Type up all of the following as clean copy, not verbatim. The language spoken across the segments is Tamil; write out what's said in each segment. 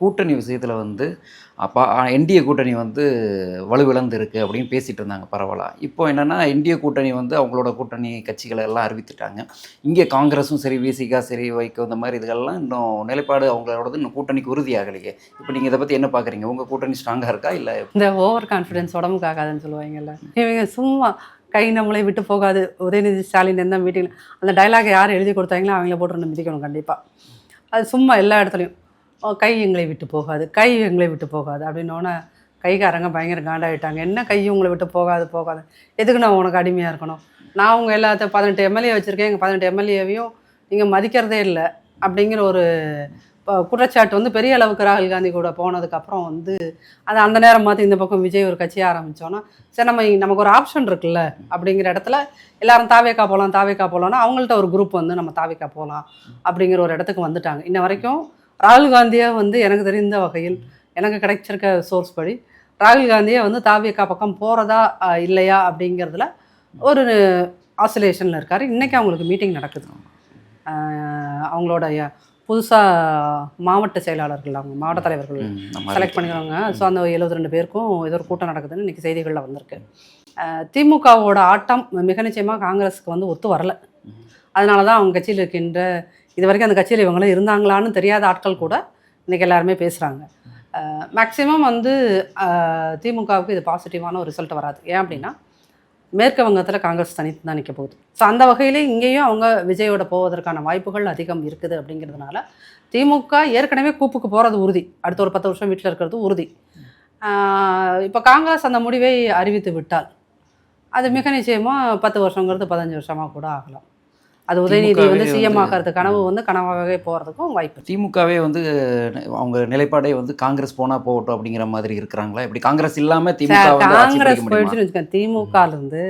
கூட்டணி விஷயத்தில் வந்து அப்போ என்டிஏ கூட்டணி வந்து வலுவிழந்து இருக்குது அப்படின்னு பேசிகிட்டு இருந்தாங்க பரவலாக. இப்போ என்னென்னா என்டிஏ கூட்டணி வந்து அவங்களோட கூட்டணி கட்சிகளை எல்லாம் அறிவித்துட்டாங்க. இங்கே காங்கிரஸும் சரி, விசிகா சரி, வைகோ இந்த மாதிரி இதுகள்லாம் இன்னும் நிலைப்பாடு அவங்களோடது இன்னும் கூட்டணிக்கு உறுதியாகலையே. இப்போ நீங்கள் இதை பற்றி என்ன பார்க்குறீங்க? உங்கள் கூட்டணி ஸ்ட்ராங்காக இருக்கா இல்லை? இந்த ஓவர் கான்ஃபிடென்ஸ் உடம்புக்கு ஆகாதுன்னு சொல்லுவாங்கல்ல, இவங்க சும்மா கை நம்மளை விட்டு போகாது. உதயநிதி ஸ்டாலின் எந்த மீட்டிங்கில் அந்த டைலாக் யார் எழுதி கொடுத்தாங்களோ அவங்கள போட்டு மிதிக்கணும் கண்டிப்பாக. அது சும்மா எல்லா இடத்துலையும் கை எங்களை விட்டு போகாது, கை எங்களை விட்டு போகாது அப்படின்னோடனே கைக்காரங்க பயங்கர காண்டாகிட்டாங்க. என்ன கை உங்களை விட்டு போகாது போகாது, எதுக்கு நான் உனக்கு அடிமையாக இருக்கணும்? நான் உங்கள் எல்லாத்தையும் 18 எம்எல்ஏ வச்சுருக்கேன், எங்கள் 18 எம்எல்ஏவையும் நீங்கள் மதிக்கிறதே இல்லை அப்படிங்கிற ஒரு குற்றச்சாட்டு வந்து பெரிய அளவுக்கு ராகுல் காந்தி கூட போனதுக்கப்புறம் வந்து அது அந்த நேரம் பார்த்து இந்த பக்கம் விஜய் ஒரு கட்சியை ஆரம்பித்தோன்னா சரி நமக்கு ஒரு ஆப்ஷன் இருக்குல்ல அப்படிங்கிற இடத்துல எல்லாரும் தாவேக்கா போகலாம்னா அவங்கள்ட்ட ஒரு குரூப் வந்து நம்ம தாவேக்கா போகலாம் அப்படிங்கிற ஒரு இடத்துக்கு வந்துட்டாங்க. இன்ன வரைக்கும் ராகுல் காந்தியை வந்து எனக்கு தெரிந்த வகையில் எனக்கு கிடைச்சிருக்க சோர்ஸ் படி ராகுல் காந்தியை வந்து தாவேக்கா பக்கம் போகிறதா இல்லையா அப்படிங்கிறதுல ஒரு ஆசிலேஷனில் இருக்கார். இன்றைக்கி அவங்களுக்கு மீட்டிங் நடக்குது. அவங்களோட புதுசாக மாவட்ட செயலாளர்கள், அவங்க மாவட்ட தலைவர்கள் செலக்ட் பண்ணிக்கிறாங்க. ஸோ அந்த 72 பேருக்கும் ஏதோ ஒரு கூட்டம் நடக்குதுன்னு இன்றைக்கி செய்திகளில் வந்திருக்கு. திமுகவோட ஆட்டம் மிக நிச்சயமாக காங்கிரஸுக்கு வந்து ஒத்து வரலை. அதனால தான் அவங்க கட்சியில் இருக்கின்ற இது வரைக்கும் அந்த கட்சியில் இவங்களும் இருந்தாங்களான்னு தெரியாத ஆட்கள் கூட இன்றைக்கி எல்லாருமே பேசுகிறாங்க. மேக்சிமம் வந்து திமுகவுக்கு இது பாசிட்டிவான ஒரு ரிசல்ட் வராது. ஏன் அப்படின்னா மேற்கு வங்கத்தில் காங்கிரஸ் தனித்து தான் நிற்க போகுது. ஸோ அந்த வகையில் இங்கேயும் அவங்க விஜயோட போவதற்கான வாய்ப்புகள் அதிகம் இருக்குது. அப்படிங்கிறதுனால திமுக ஏற்கனவே கூப்புக்கு போகிறது உறுதி, அடுத்த ஒரு 10 வருஷம் வீட்டில் இருக்கிறது உறுதி. இப்போ காங்கிரஸ் அந்த முடிவை அறிவித்து விட்டால் அது மிக நிச்சயமாக 10 வருஷங்கிறது 15 வருஷமாக கூட ஆகலாம். அது உதயநிதி வந்து சிஎம் ஆகிறது கனவு வந்து கனவாகவே போகிறதுக்கும் வாய்ப்பு. திமுகவே வந்து அவங்க நிலைப்பாடே வந்து காங்கிரஸ் போனால் போகட்டும் அப்படிங்கிற மாதிரி இருக்கிறாங்களா? இப்படி காங்கிரஸ் இல்லாமல் திமுக காங்கிரஸ் போயிடுச்சுன்னு வச்சுக்கோங்க, திமுகலேருந்து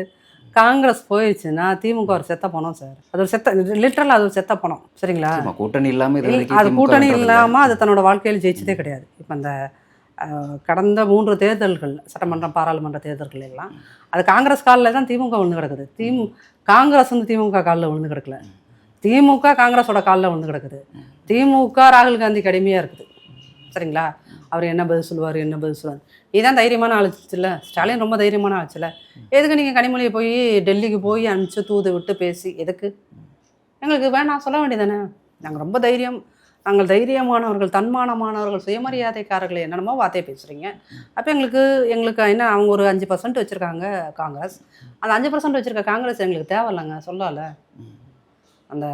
காங்கிரஸ் போயிடுச்சுன்னா திமுக ஒரு செத்த பணம் சார். அது ஒரு செத்த லிட்டரலாக அது ஒரு செத்த பணம். சரிங்களா? கூட்டணி இல்லாமல் அது கூட்டணி இல்லாமல் அது தன்னோட வாழ்க்கையில் ஜெயிச்சதே கிடையாது. இப்போ அந்த கடந்த 3 தேர்தல்கள், சட்டமன்றம் பாராளுமன்ற தேர்தல்கள் எல்லாம் அது காங்கிரஸ் காலில் தான் திமுக விழுந்து கிடக்குது. காங்கிரஸ் வந்து திமுக காலில் விழுந்து கிடக்கல, திமுக காங்கிரஸோட காலில் விழுந்து கிடக்குது. திமுக ராகுல் காந்திக்கு அடிமையாக இருக்குது. சரிங்களா? அவர் என்ன பதில் சொல்லுவார். இதுதான் தைரியமான ஆளுச்சுல, ஸ்டாலின் ரொம்ப தைரியமான ஆளுச்சுல. எதுக்கு நீங்கள் கனிமொழியை போய் டெல்லிக்கு போய் அனுப்பிச்சு தூது விட்டு பேசி எதுக்கு? எங்களுக்கு வேணாம் சொல்ல வேண்டியதானே. நாங்கள் ரொம்ப நாங்கள் தைரியமானவர்கள், தன்மானமானவர்கள், சுயமரியாதைக்காரர்கள், என்னென்னமோ வார்த்தையை பேசுகிறீங்க. அப்போ எங்களுக்கு என்ன, அவங்க ஒரு 5% வச்சுருக்காங்க காங்கிரஸ். அந்த 5% வச்சுருக்க காங்கிரஸ் எங்களுக்கு தேவையில்லைங்க, சொல்லலை. அந்த